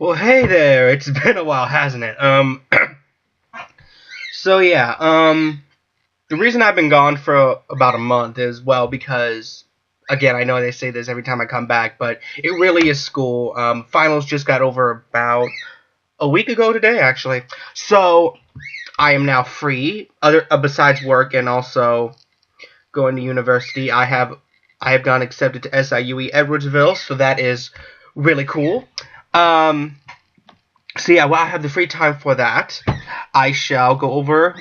Well, hey there. It's been a while, hasn't it? So yeah, the reason I've been gone for about a month is, well, because, again, I know they say this every time I come back, but it really is school. Finals just got over about a week ago today, actually. So I am now free, besides work and also going to university. I have gone accepted to SIUE Edwardsville, so that is really cool. Um, So yeah, while I have the free time for that, I shall go over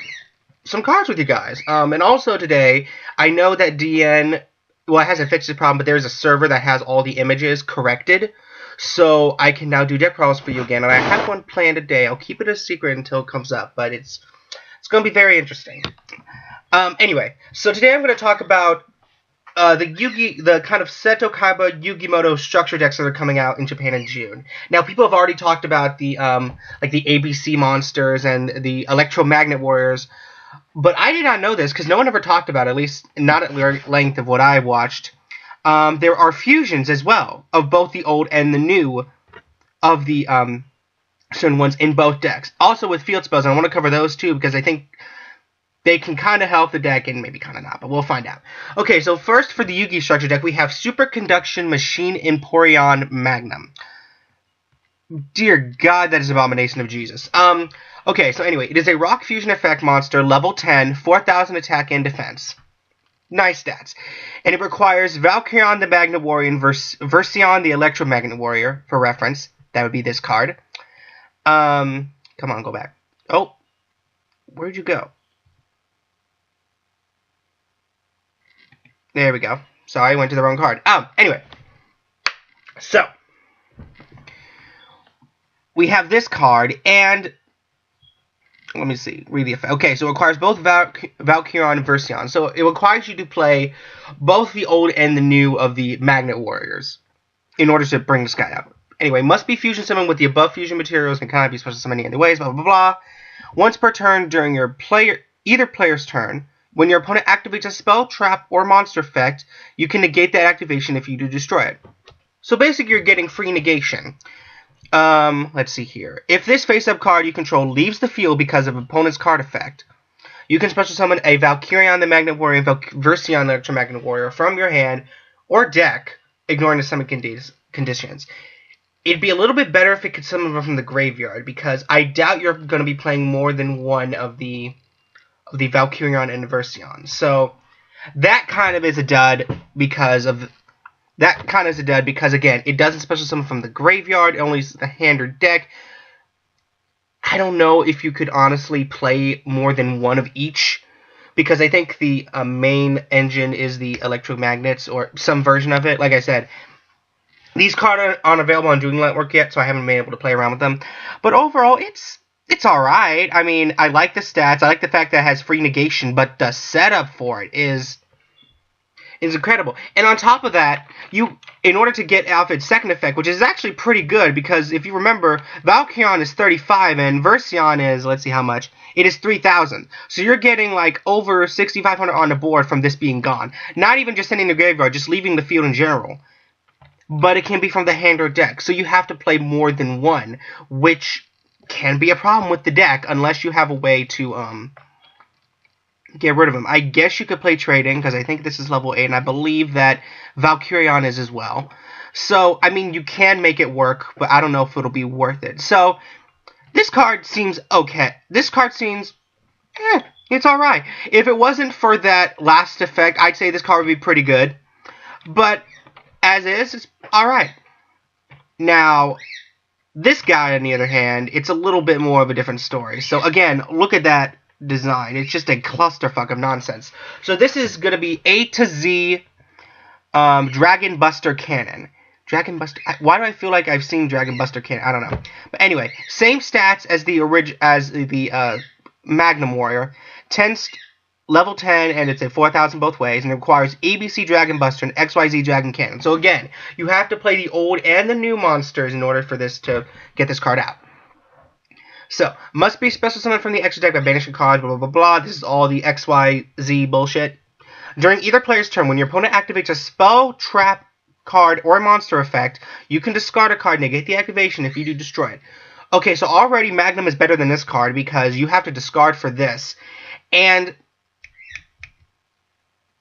some cards with you guys. And also today, I know that DN, well, it hasn't fixed the problem, but there's a server that has all the images corrected. So I can now do deck crawls for you again, and I have one planned today. I'll keep it a secret until it comes up, but it's going to be very interesting. Anyway, so today I'm going to talk about the kind of Seto Kaiba Yugi structure decks that are coming out in Japan in June. Now, people have already talked about the the ABC monsters and the electromagnet warriors, but I did not know this because no one ever talked about it, at least not at length of what I watched. There are fusions as well of both the old and the new of the certain ones in both decks. Also with field spells, and I want to cover those too because I think they can kind of help the deck and maybe kind of not, but we'll find out. Okay, so first for the Yugi structure deck, we have Superconduction Machine Emporion Magnum. Dear God, that is abomination of Jesus. Okay, so anyway, it is a rock fusion effect monster, level 10, 4,000 attack and defense. Nice stats. And it requires Valkyrion the Magnet Warrior and Version the Electromagnet Warrior, for reference. That would be this card. Come on, go back. Oh, where'd you go? There we go. Sorry, I went to the wrong card. Anyway. So, we have this card, and let me see. Read the effect. Okay, so it requires both Valkyrion and Version. So, it requires you to play both the old and the new of the Magnet Warriors in order to bring this guy out. Anyway, must be fusion summoned with the above fusion materials and cannot be special summoned any other ways, blah, blah, blah. Once per turn during your either player's turn, when your opponent activates a spell, trap, or monster effect, you can negate that activation if you do destroy it. So basically, you're getting free negation. Let's see here. If this face-up card you control leaves the field because of opponent's card effect, you can special summon a Valkyrion the Magnet Warrior and Version the Electromagnet Warrior from your hand or deck, ignoring the summon conditions. It'd be a little bit better if it could summon them from the graveyard, because I doubt you're going to be playing more than one of the Valkyrion and Version. So that kind of is a dud because again, it doesn't special summon from the graveyard, it only uses the hand or deck. I don't know if you could honestly play more than one of each, because I think the main engine is the electromagnets or some version of it. Like I said, these cards aren't available on Dueling Network yet, so I haven't been able to play around with them. But overall, it's alright. I mean, I like the stats. I like the fact that it has free negation, but the setup for it is incredible. And on top of that, in order to get out its second effect, which is actually pretty good, because if you remember, Valkyrion is 35 and Version is, let's see how much, it is 3,000. So you're getting like over 6,500 on the board from this being gone. Not even just sending the graveyard, just leaving the field in general. But it can be from the hand or deck, so you have to play more than one, which can be a problem with the deck unless you have a way to get rid of them. I guess you could play trading, because I think this is level 8, and I believe that Valkyrion is as well. So, I mean, you can make it work, but I don't know if it'll be worth it. So, this card seems okay. This card seems, it's alright. If it wasn't for that last effect, I'd say this card would be pretty good. But, as is, it's alright. Now, this guy, on the other hand, it's a little bit more of a different story. So, again, look at that design. It's just a clusterfuck of nonsense. So, this is going to be A to Z Dragon Buster Cannon. Dragon Buster... Why do I feel like I've seen Dragon Buster Cannon? I don't know. But anyway, same stats as the Magnum Warrior. Level 10, and it's a 4,000 both ways, and it requires ABC Dragon Buster and XYZ Dragon Cannon. So again, you have to play the old and the new monsters in order for this to get this card out. So, must be special summoned from the extra deck by banishing cards, blah, blah, blah, blah. This is all the XYZ bullshit. During either player's turn, when your opponent activates a spell, trap, card or monster effect, you can discard a card, negate the activation. If you do, destroy it. Okay, so already Magnum is better than this card because you have to discard for this. And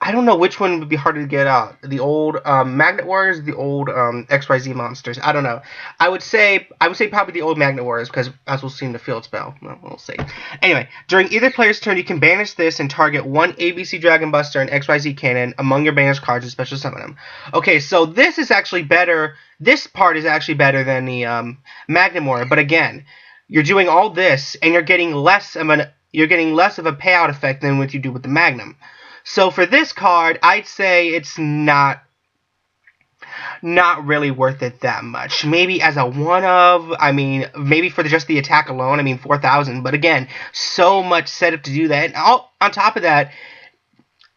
I don't know which one would be harder to get out. The old Magnet Warriors, the old XYZ monsters. I don't know. I would say probably the old Magnet Warriors because as we'll see in the field spell. Well, we'll see. Anyway, during either player's turn, you can banish this and target one ABC Dragon Buster and XYZ Cannon among your banished cards and special summon them. Okay, so this is actually better. This part is actually better than the Magnet Warrior. But again, you're doing all this and you're getting less of a payout effect than what you do with the Magnum. So for this card, I'd say it's not really worth it that much. Maybe as a one-of, I mean, maybe for just the attack alone, I mean, 4,000. But again, so much setup to do that. And on top of that,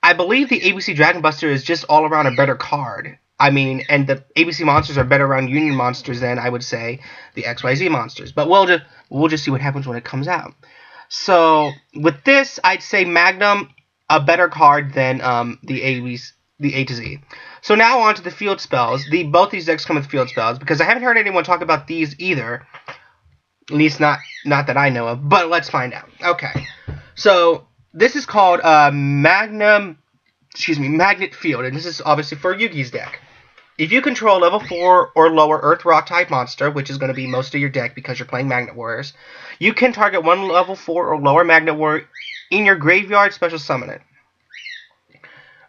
I believe the ABC Dragon Buster is just all around a better card. I mean, and the ABC monsters are better around Union monsters than, I would say, the XYZ monsters. But we'll just see what happens when it comes out. So with this, I'd say Magnum, a better card than the A to Z. So now on to the field spells. Both these decks come with field spells because I haven't heard anyone talk about these either. At least not that I know of. But let's find out. Okay. So this is called Magnet Field, and this is obviously for Yugi's deck. If you control level 4 or lower Earth Rock type monster, which is going to be most of your deck because you're playing Magnet Warriors, you can target one level 4 or lower Magnet Warrior in your graveyard, special summon it.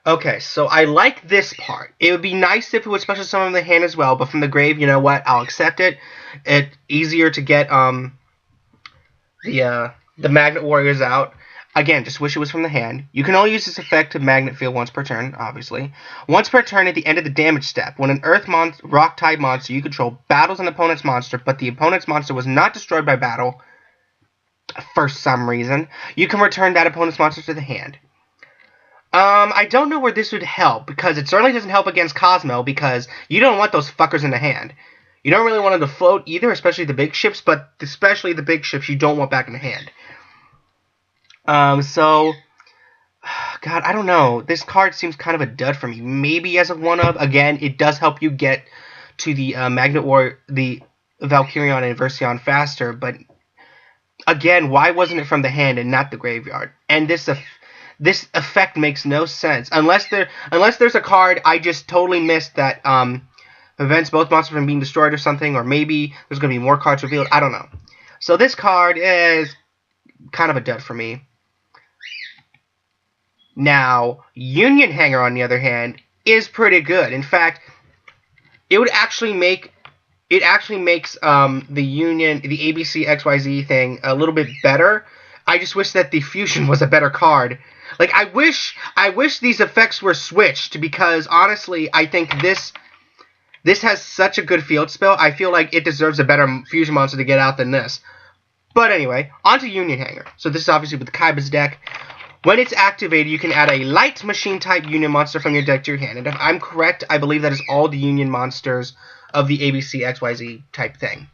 Okay, so I like this part. It would be nice if it would special summon in the hand as well, but from the grave, you know what? I'll accept it. It's easier to get the Magnet Warriors out. Again, just wish it was from the hand. You can only use this effect to Magnet Field once per turn, obviously. Once per turn at the end of the damage step, when an Earth Rock type monster you control battles an opponent's monster, but the opponent's monster was not destroyed by battle for some reason, you can return that opponent's monster to the hand. I don't know where this would help, because it certainly doesn't help against Cosmo, because you don't want those fuckers in the hand. You don't really want them to float either, especially the big ships, but especially the big ships you don't want back in the hand. So, God, I don't know. This card seems kind of a dud for me. Maybe as a one-of. Again, it does help you get to the Magnet Warrior, the Valkyrion and Version faster, but again, why wasn't it from the hand and not the graveyard? And this effect makes no sense unless there's a card I just totally missed that prevents both monsters from being destroyed or something, or maybe there's going to be more cards revealed. I don't know. So this card is kind of a dud for me. Now, Union Hanger, on the other hand, is pretty good. In fact, it actually makes the ABC XYZ thing a little bit better. I just wish that the Fusion was a better card. Like, I wish these effects were switched, because honestly, I think this has such a good field spell. I feel like it deserves a better Fusion monster to get out than this. But anyway, on to Union Hanger. So this is obviously with Kaiba's deck. When it's activated, you can add a light machine-type Union monster from your deck to your hand. And if I'm correct, I believe that is all the Union monsters of the ABC XYZ type thing.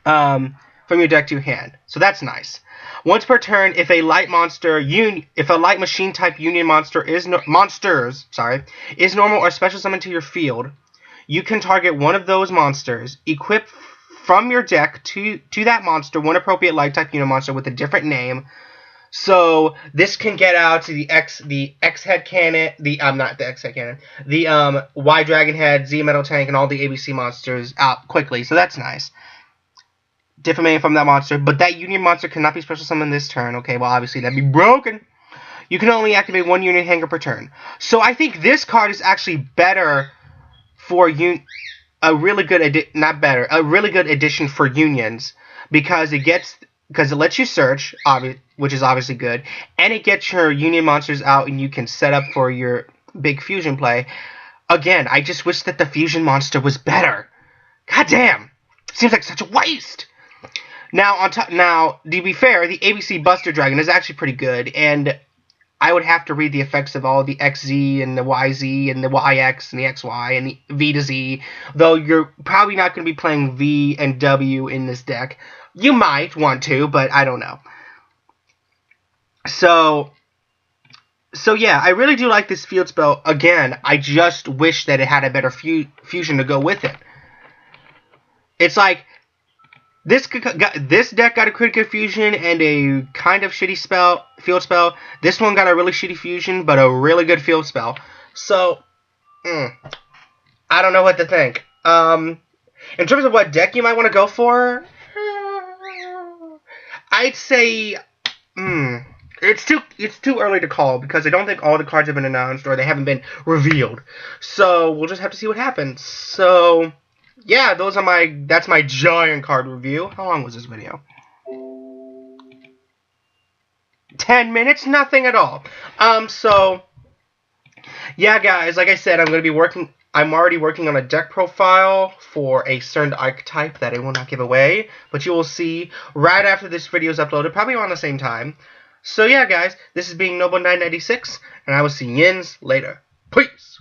From your deck to your hand. So that's nice. Once per turn, if a light machine-type Union monster is normal or special summoned to your field, you can target one of those monsters, equip from your deck to that monster one appropriate light-type Union monster with a different name. So this can get out to the X-Head Cannon, the Y Dragon Head, Z Metal Tank, and all the ABC monsters out quickly. So that's nice. Different name from that monster, but that Union monster cannot be special summoned this turn. Okay, well obviously that'd be broken. You can only activate one Union Hanger per turn. So I think this card is actually better for a really good addition for Unions, because it lets you search, which is obviously good, and it gets your Union monsters out, and you can set up for your big Fusion play. Again, I just wish that the Fusion monster was better. God damn, seems like such a waste. Now, to be fair, the ABC Buster Dragon is actually pretty good, and I would have to read the effects of all the XZ and the YZ and the YX and the XY and the V to Z, though you're probably not going to be playing V and W in this deck. You might want to, but I don't know. So, So yeah, I really do like this field spell. Again, I just wish that it had a better fusion to go with it. It's like this deck got a critical fusion and a kind of shitty field spell. This one got a really shitty fusion, but a really good field spell. So, I don't know what to think. In terms of what deck you might want to go for, I'd say, it's too early to call because I don't think all the cards have been announced or they haven't been revealed. So we'll just have to see what happens. So yeah, that's my giant card review. How long was this video? 10 minutes? Nothing at all. So yeah, guys, like I said, I'm already working on a deck profile for a certain archetype that I will not give away, but you will see right after this video is uploaded, probably around the same time. So yeah, guys, this is being Noble996, and I will see yins later. Peace!